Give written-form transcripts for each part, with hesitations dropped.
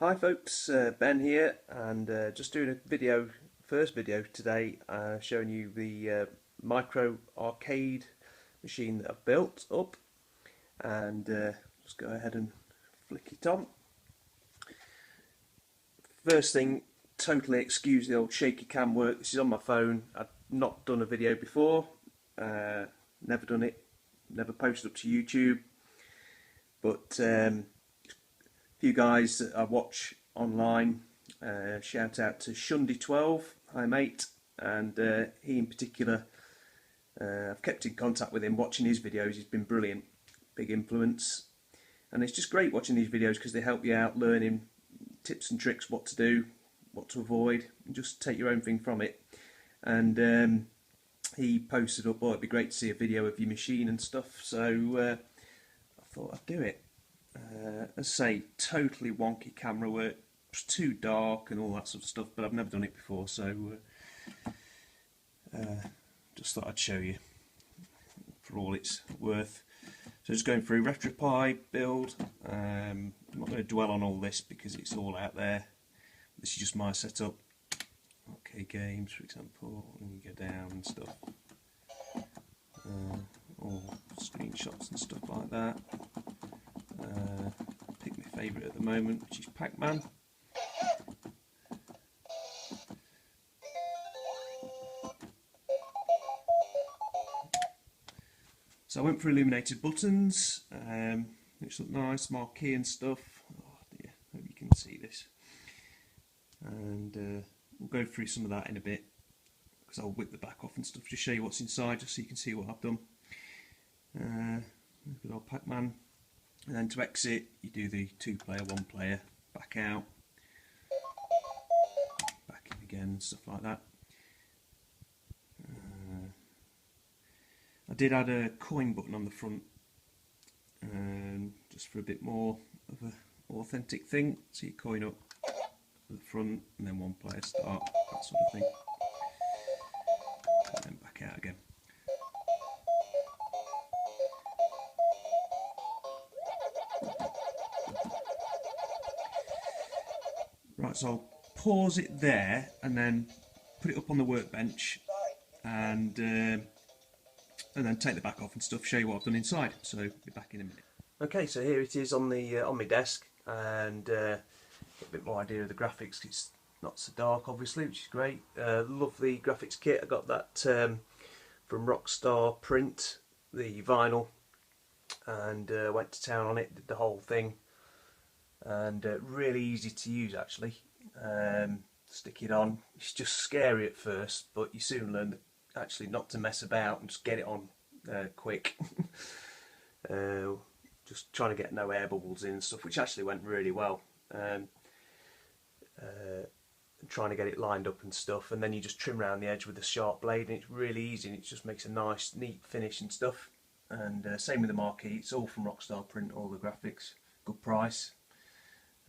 Hi folks, Ben here, and just doing a video, first video today, showing you the micro arcade machine that I've built up, and just go ahead and flick it on. First thing, totally excuse the old shaky cam work. This is on my phone. I've not done a video before, never done it, never posted up to YouTube, but few guys that I watch online, shout out to Shundy12, hi mate, and he in particular, I've kept in contact with him, watching his videos. He's been brilliant, big influence, and it's just great watching these videos because they help you out learning tips and tricks, what to do, what to avoid, and just take your own thing from it. And he posted up, oh, it'd be great to see a video of your machine and stuff, so I thought I'd do it. As I say, totally wonky camera work, it's too dark and all that sort of stuff, but I've never done it before, so just thought I'd show you for all it's worth. So just going through Retrocade build. I'm not going to dwell on all this because it's all out there. This is just my setup. Okay, games for example, and you go down and stuff. All screenshots and stuff like that. Pick my favourite at the moment, which is Pac-Man. So I went for illuminated buttons, which look nice, marquee and stuff. Oh dear, hope you can see this. And we'll go through some of that in a bit, because I'll whip the back off and stuff to show you what's inside, just so you can see what I've done. Good old Pac-Man. And then to exit, you do the 2-player, 1-player, back out, back in again, stuff like that. I did add a coin button on the front, just for a bit more of an authentic thing. So you coin up at the front, and then 1-player start, that sort of thing, and then back out again. Right, so I'll pause it there and then put it up on the workbench and then take the back off and stuff, show you what I've done inside. So be back in a minute. Okay, so here it is on the on my desk, and get a bit more idea of the graphics. It's not so dark, obviously, which is great. Lovely graphics kit. I got that from Rockstar Print, the vinyl, and went to town on it, did the whole thing. And really easy to use actually. Stick it on. It's just scary at first, but you soon learn that actually not to mess about and just get it on quick. Just trying to get no air bubbles in and stuff, which actually went really well. Trying to get it lined up and stuff, and then you just trim around the edge with a sharp blade, and it's really easy, and it just makes a nice neat finish and stuff. And same with the marquee, it's all from Rockstar Print, all the graphics, good price.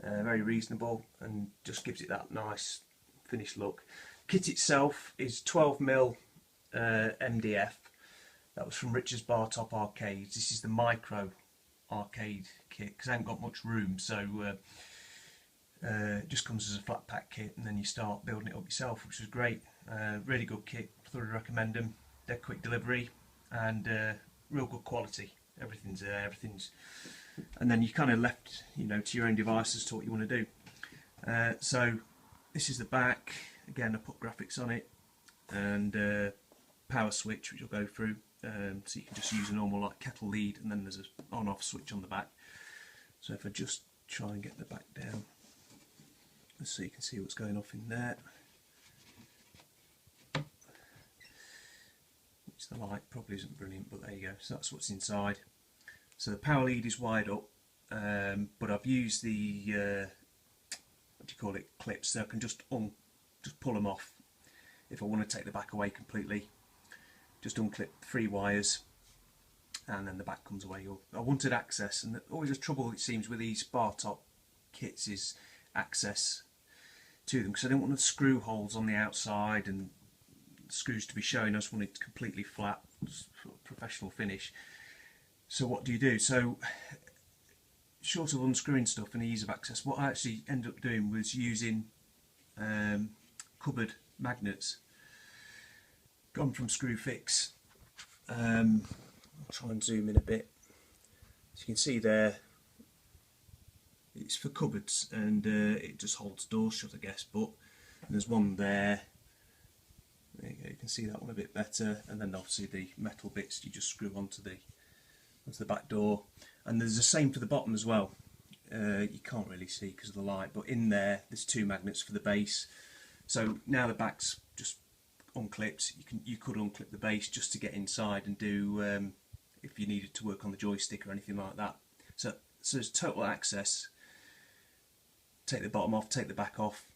Very reasonable, and just gives it that nice finished look. Kit itself is 12mm MDF. That was from Richard's Bartop arcades. This is the micro arcade kit because I haven't got much room, so it just comes as a flat pack kit, and then you start building it up yourself, which is great. Really good kit, thoroughly recommend them. They're quick delivery and real good quality. Everything's there, everything's. And then you kind of left, you know, to your own devices to what you want to do. So this is the back. Again, I put graphics on it, and power switch, which I'll go through. So you can just use a normal like kettle lead, and then there's an on-off switch on the back. So if I just try and get the back down, so you can see what's going off in there. Which the light probably isn't brilliant, but there you go. So that's what's inside. So the power lead is wired up, but I've used the what do you call it, clips, so I can just pull them off if I want to take the back away completely. Just unclip 3 wires, and then the back comes away. I wanted access, and always a trouble it seems with these Bartop kits is access to them, because I don't want the screw holes on the outside and screws to be showing. I just want it completely flat, professional finish. So what do you do? So short of unscrewing stuff and ease of access, what I actually ended up doing was using cupboard magnets, gone from Screwfix. I'll try and zoom in a bit. As you can see there, it's for cupboards, and it just holds doors shut, I guess, but there's one there. There you go, you can see that one a bit better, and then obviously the metal bits you just screw onto the back door. And there's the same for the bottom as well. You can't really see because of the light, but in there's 2 magnets for the base. So now the back's just unclipped. You could unclip the base just to get inside and do if you needed to work on the joystick or anything like that. So there's total access. Take the bottom off, take the back off,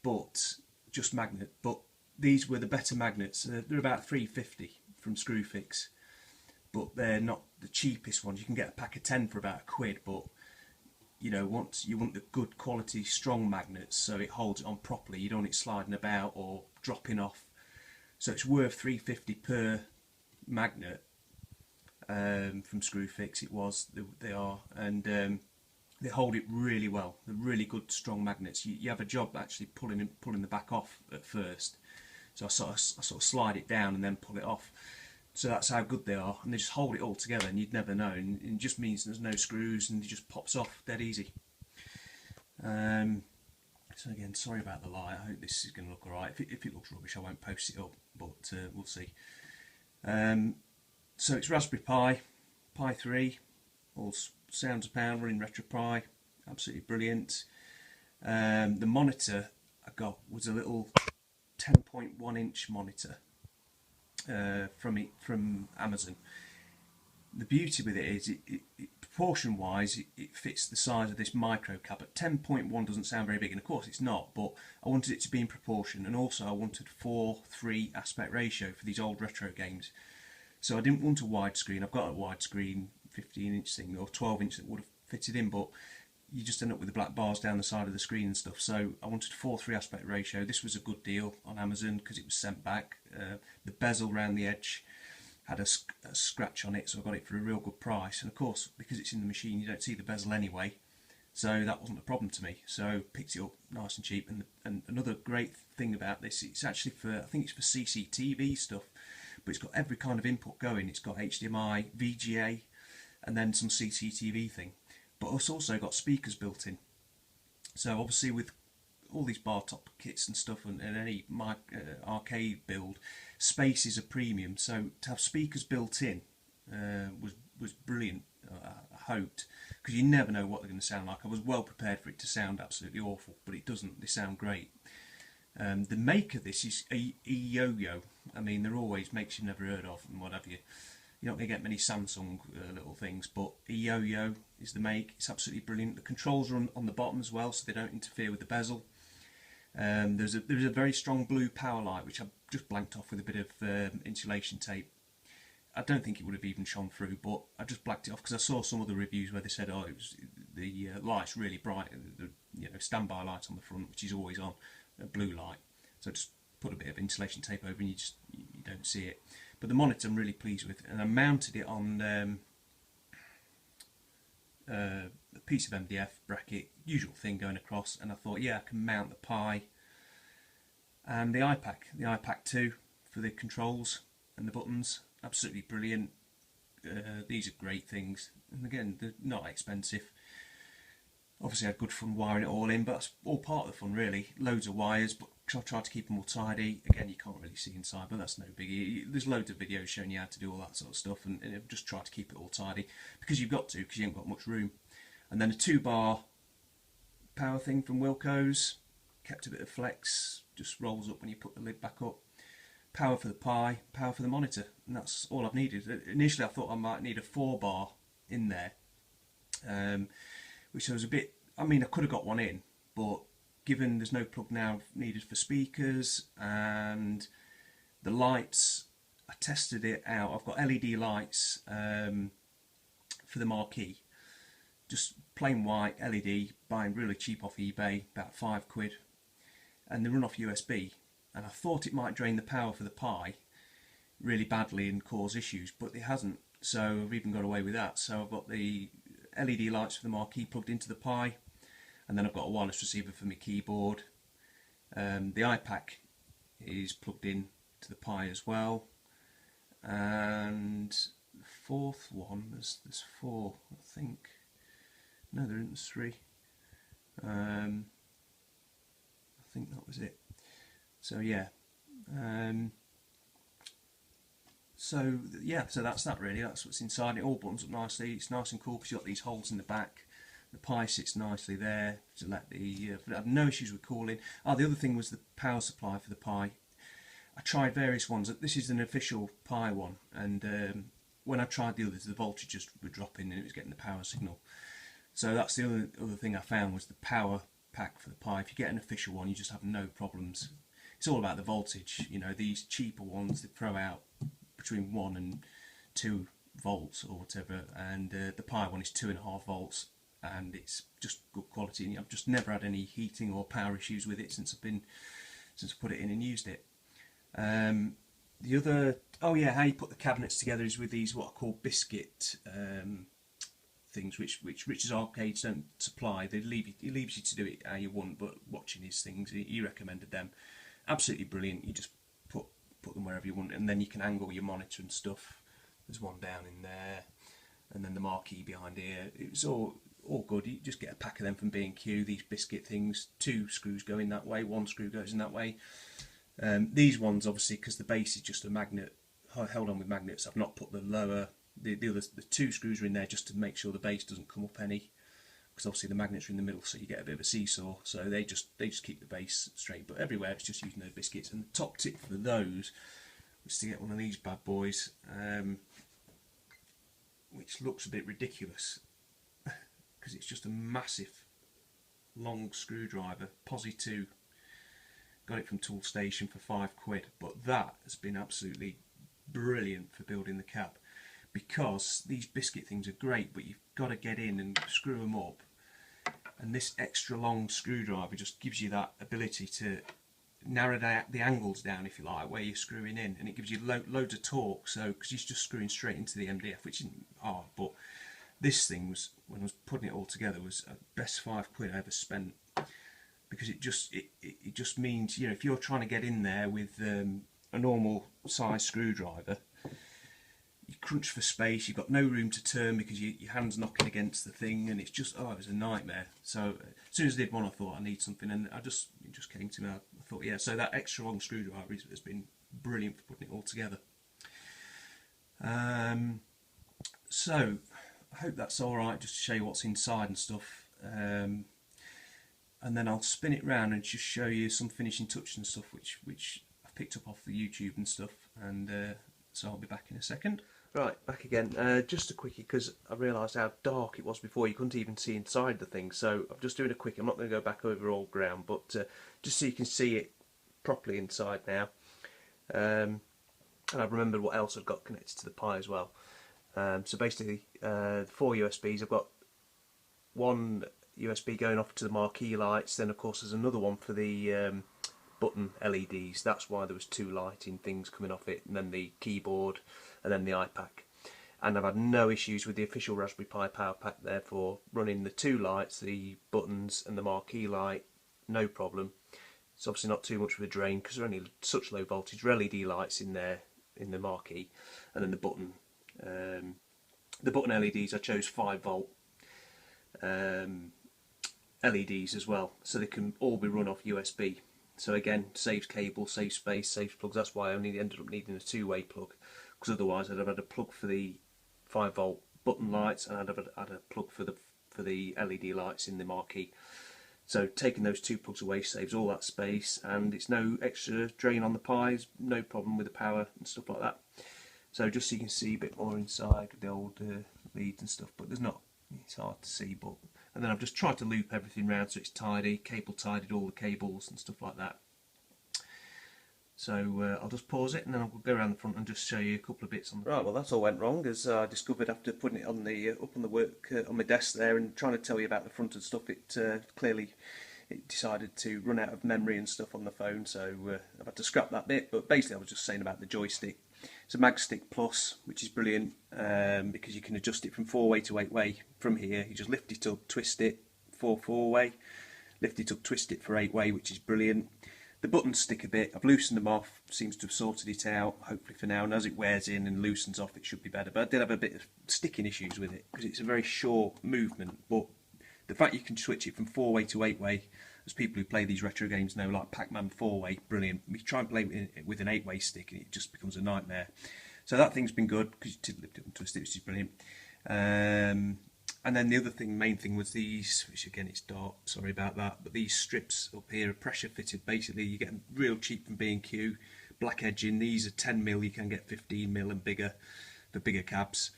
but just magnet. But these were the better magnets. They're about £3.50 from Screwfix, but they're not the cheapest ones. You can get a pack of 10 for about £1, but you know, you want the good quality strong magnets so it holds it on properly. You don't want it sliding about or dropping off. So it's worth £3.50 per magnet from Screwfix. They are, and they hold it really well. They're really good strong magnets. You have a job actually pulling the back off at first. So I sort of slide it down and then pull it off. So that's how good they are, and they just hold it all together, and you'd never know. And it just means there's no screws, and it just pops off dead easy. So again, sorry about the light. I hope this is going to look alright. If it looks rubbish, I won't post it up, but we'll see. So it's Raspberry Pi, Pi 3, all sounds a pound, running Retrocade, absolutely brilliant. The monitor I got was a little 10.1 inch monitor from Amazon. The beauty with it is proportion wise it fits the size of this micro cap. But 10.1 doesn't sound very big, and of course it's not, but I wanted it to be in proportion, and also I wanted 4:3 aspect ratio for these old retro games. So I didn't want a widescreen. I've got a widescreen 15-inch thing or 12-inch that would have fitted in, but you just end up with the black bars down the side of the screen and stuff. So I wanted 4:3 aspect ratio. This was a good deal on Amazon because it was sent back. The bezel around the edge had a scratch on it, so I got it for a real good price. And of course, because it's in the machine, you don't see the bezel anyway, so that wasn't a problem to me. So picked it up nice and cheap. And another great thing about this, it's actually for, I think it's for CCTV stuff, but it's got every kind of input going. It's got HDMI, VGA, and then some CCTV thing. But it's also got speakers built in. So obviously with all these Bartop kits and stuff, and any arcade build, space is a premium. So to have speakers built in was brilliant. I hoped, because you never know what they're going to sound like. I was well prepared for it to sound absolutely awful, but it doesn't. They sound great. The make of this is Yo-Yo. I mean, they're always makes you've never heard of and what have you. You're not going to get many Samsung little things, but Yo-Yo is the make. It's absolutely brilliant. The controls are on the bottom as well, so they don't interfere with the bezel. There's a very strong blue power light, which I've just blanked off with a bit of insulation tape. I don't think it would have even shone through, but I just blacked it off because I saw some other reviews where they said, oh, it was the light's really bright, the standby light on the front, which is always on, a blue light. So I just put a bit of insulation tape over, and you don't see it. But the monitor I'm really pleased with, and I mounted it on a piece of MDF bracket, usual thing going across, and I thought, yeah, I can mount the Pi and the iPac 2 for the controls and the buttons. Absolutely brilliant. These are great things, and again, they're not expensive. Obviously I had good fun wiring it all in, but that's all part of the fun really. Loads of wires, but I tried to keep them all tidy. Again, you can't really see inside, but that's no biggie. There's loads of videos showing you how to do all that sort of stuff, and I've just tried to keep it all tidy, because you've got to, because you ain't got much room. And then a 2-bar power thing from Wilko's, kept a bit of flex, just rolls up when you put the lid back up. Power for the Pi, power for the monitor, and that's all I've needed. Initially I thought I might need a 4-bar in there, which I was a bit, I mean I could have got one in, but given there's no plug now needed for speakers, and the lights, I tested it out. I've got LED lights for the marquee, just plain white LED, buying really cheap off eBay, about £5, and they run off USB. And I thought it might drain the power for the Pi really badly and cause issues, but it hasn't. So I've even got away with that. So I've got the LED lights for the marquee plugged into the Pi, and then I've got a wireless receiver for my keyboard. The iPack is plugged in to the Pi as well, and the fourth one, there's four, I think. No, there isn't, three. I think that was it. So yeah. So that's that really. That's what's inside. It all buttons up nicely. It's nice and cool because you've got these holes in the back. The Pi sits nicely there to let the. I have no issues with cooling. The other thing was the power supply for the Pi. I tried various ones. This is an official Pi one, and when I tried the others, the voltage just were dropping and it was getting the power signal. So that's the other thing I found was the power pack for the Pi. If you get an official one, you just have no problems. It's all about the voltage. You know, these cheaper ones they throw out between 1 and 2 volts or whatever, and the Pi one is 2.5 volts, and it's just good quality. And I've just never had any heating or power issues with it since I put it in and used it. The other, how you put the cabinets together is with these what I call biscuit things, which Rich's Arcades don't supply. He leaves you to do it how you want, but watching his things, he recommended them. Absolutely brilliant. You just put them wherever you want, and then you can angle your monitor and stuff. There's one down in there, and then the marquee behind here. It's all good. You just get a pack of them from B&Q. These biscuit things. 2 screws go in that way. 1 screw goes in that way. These ones, obviously, because the base is just a magnet, held on with magnets. I've not put the lower, the 2 screws are in there just to make sure the base doesn't come up any. Because obviously the magnets are in the middle, so you get a bit of a seesaw. So they just keep the base straight. But everywhere it's just using those biscuits. And the top tip for those was to get one of these bad boys, which looks a bit ridiculous because it's just a massive long screwdriver, Posi 2. Got it from Tool Station for £5, but that has been absolutely brilliant for building the cab, because these biscuit things are great, but you've got to get in and screw them up, and this extra long screwdriver just gives you that ability to narrow the angles down, if you like, where you're screwing in, and it gives you loads of torque. So because you're just screwing straight into the MDF, which isn't hard, but this thing was, when I was putting it all together, was the best £5 I ever spent, because it just means, you know, if you're trying to get in there with a normal size screwdriver, you crunch for space, you've got no room to turn because your hand's knocking against the thing, and it's just, it was a nightmare. So as soon as I did one, I thought I need something, and it just came to me. I thought, yeah, so that extra long screwdriver has been brilliant for putting it all together. So I hope that's alright, just to show you what's inside and stuff. And then I'll spin it round and just show you some finishing touches and stuff which I've picked up off the YouTube and stuff, and so I'll be back in a second. Right, back again. Just a quickie, because I realised how dark it was before. You couldn't even see inside the thing, so I'm just doing a quickie. I'm not going to go back over all ground, but just so you can see it properly inside now. And I've remembered what else I've got connected to the Pi as well. So basically, 4 USBs. I've got one USB going off to the marquee lights, then of course there's another one for the button LEDs. That's why there was 2 lighting things coming off it, and then the keyboard, and then the iPack. And I've had no issues with the official Raspberry Pi power pack, therefore running the 2 lights, the buttons and the marquee light, no problem. It's obviously not too much of a drain because they're only such low voltage. LED lights in there in the marquee, and then the button LEDs I chose 5 volt LEDs as well, so they can all be run off USB. So again, saves cable, saves space, saves plugs. That's why I only ended up needing a 2-way plug, because otherwise I'd have had a plug for the 5 volt button lights, and I'd have had a plug for the LED lights in the marquee. So taking those 2 plugs away saves all that space, and it's no extra drain on the Pis, no problem with the power and stuff like that. So just so you can see a bit more inside with the old leads and stuff, but it's hard to see. But and then I've just tried to loop everything round so it's tidy, cable tidied all the cables and stuff like that. So I'll just pause it, and then I'll go around the front and just show you a couple of bits on the... Right, well that's all went wrong, as I discovered after putting it on the up on the work on my desk there and trying to tell you about the front and stuff. It clearly decided to run out of memory and stuff on the phone, so I've had to scrap that bit. But basically I was just saying about the joystick. It's a Magstick Plus, which is brilliant because you can adjust it from 4-way to 8-way from here. You just lift it up, twist it for 4-way, lift it up, twist it for 8-way, which is brilliant. The buttons stick a bit. I've loosened them off, seems to have sorted it out, hopefully for now, and as it wears in and loosens off it should be better. But I did have a bit of sticking issues with it because it's a very short movement, but the fact you can switch it from 4-way to 8-way, as people who play these retro games know, like Pac-Man 4-way, brilliant. We try and play with an 8-way stick and it just becomes a nightmare. So that thing's been good because you lift it and twist it, which is brilliant. And then the other thing, main thing, was these, which again it's dark, sorry about that, but these strips up here are pressure fitted. Basically you get them real cheap from B&Q, black edging. These are 10mm, you can get 15mm and bigger for bigger cabs.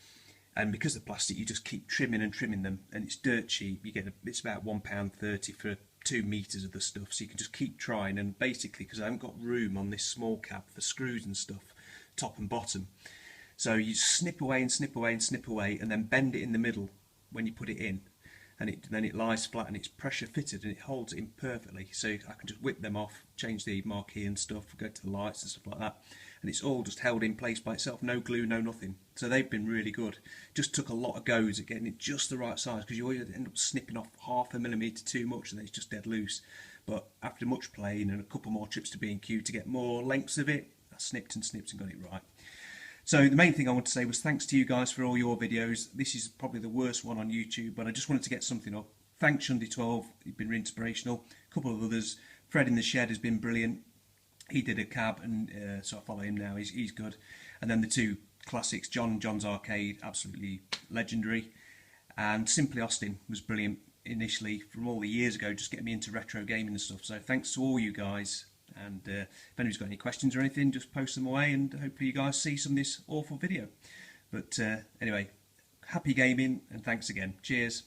And because of plastic, you just keep trimming and trimming them, and it's dirt cheap. You get it's about £1.30 for 2 meters of the stuff, so you can just keep trying. And basically, because I haven't got room on this small cab for screws and stuff, top and bottom, so you snip away and snip away and snip away, and then bend it in the middle when you put it in, and then it lies flat and it's pressure fitted and it holds it in perfectly. So I can just whip them off, change the marquee and stuff, go to the lights and stuff like that, and it's all just held in place by itself, no glue, no nothing. So they've been really good. Just took a lot of goes at getting it just the right size, because you always end up snipping off 1/2 millimetre too much and then it's just dead loose. But after much playing and a couple more trips to B&Q to get more lengths of it, I snipped and snipped and got it right. So the main thing I want to say was thanks to you guys for all your videos. This is probably the worst one on YouTube, but I just wanted to get something up. Thanks Shundy12, you've been really inspirational. A couple of others. Fred in the Shed has been brilliant. He did a cab, and so I follow him now. He's good. And then the two classics, John's Arcade, absolutely legendary, and Simply Austin was brilliant initially from all the years ago, just getting me into retro gaming and stuff. So thanks to all you guys, and if anybody's got any questions or anything, just post them away, and hopefully you guys see some of this awful video. But anyway, happy gaming, and thanks again. Cheers.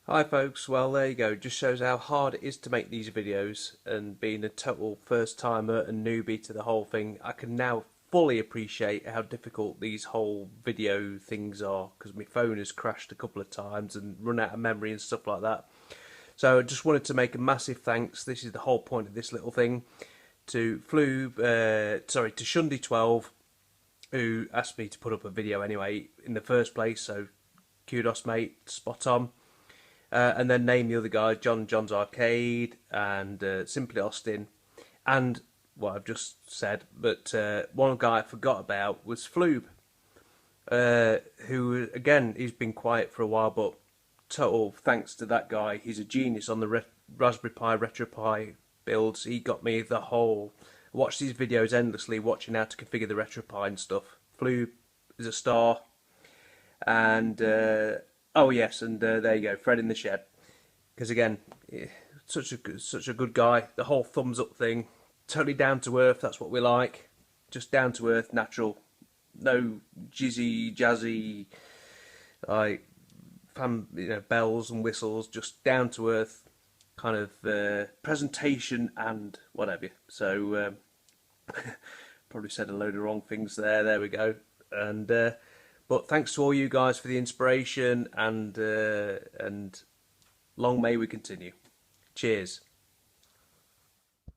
Hi folks, well there you go, just shows how hard it is to make these videos, and being a total first timer and newbie to the whole thing, I can now fully appreciate how difficult these whole video things are, because my phone has crashed a couple of times and run out of memory and stuff like that. So I just wanted to make a massive thanks, this is the whole point of this little thing, to to Shundy12, who asked me to put up a video anyway in the first place, so kudos mate, spot on. And then name the other guy, John's Arcade, and Simply Austin, and what I've just said, but one guy I forgot about was Floob, who again, he's been quiet for a while, but total thanks to that guy. He's a genius on the Raspberry Pi, RetroPie builds. He got me the whole, I watched these videos endlessly, watching how to configure the RetroPie and stuff. Floob is a star, and oh yes, and there you go, Fred in the Shed. Because again, such a good guy. The whole thumbs up thing, totally down to earth. That's what we like. Just down to earth, natural. No jazzy, like bells and whistles. Just down to earth, kind of presentation and whatever. So probably said a load of wrong things there. There we go. And but thanks to all you guys for the inspiration, and long may we continue. Cheers.